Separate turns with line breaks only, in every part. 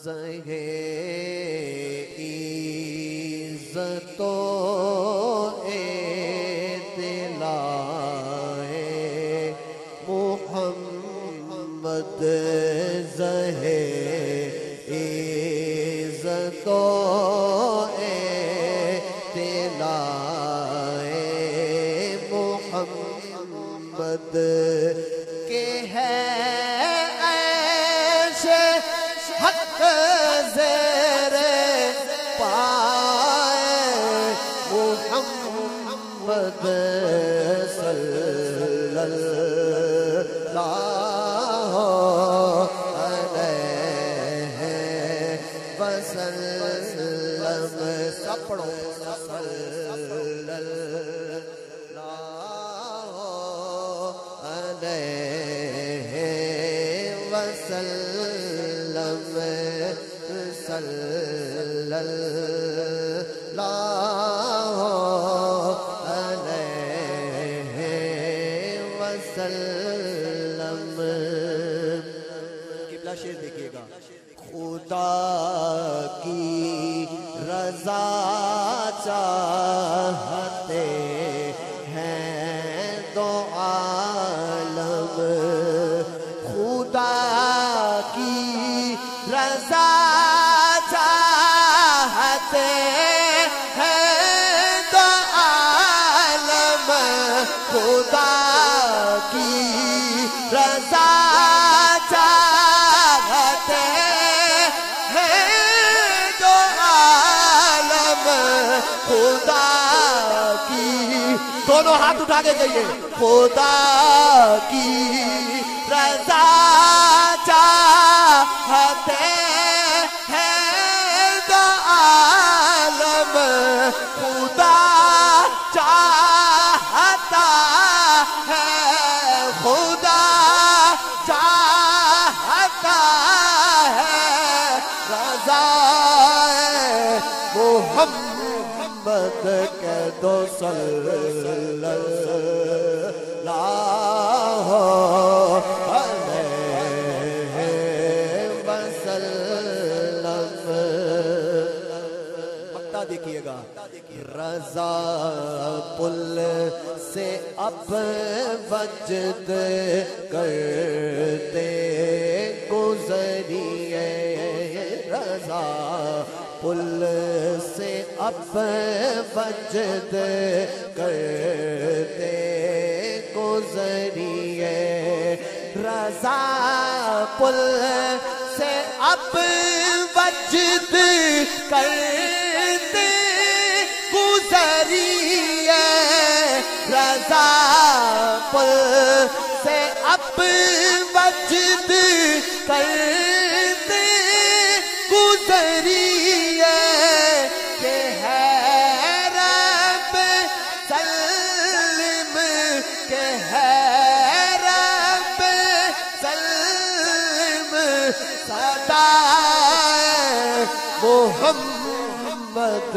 زہے عزت و اطلاع محمد زہے عزت و اطلاع محمد کے ہے عیش حق زیر پائے محمد صلی اللہ علیہ وسلم سب پڑھو صلی اللہ علیہ وسلم صلی اللہ علیہ وسلم۔ قبلہ شیر دیکھیے گا۔ خدا کی رضا چاہتے ہیں دو عالم، خدا کی رضا چاہتے ہیں دو عالم، خدا کی رضا چاہتے ہیں دو عالم، خدا کی دونوں ہاتھ اٹھا کے کہیے خدا کی رضا چاہتے ہیں دو عالم، خدا چاہتا ہے، خدا چاہتا ہے رضا محمد کے دو صلی اللہ علیہ وسلم۔ مقطع دیکھیے گا۔ رضا پل سے اب وجد کرتے گزریے، رضا پل سے اب وجد کرتے گزریے، رضا پل سے اب وجد کرتے گزریے، رضا پل سے اب وجد کرتے گزریے، کہ ہے رب سلم، کہ ہے رب سلم صدائے محمد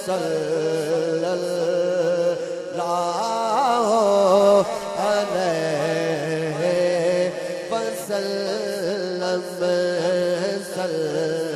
صلی اللہ علیہ وسلم صلی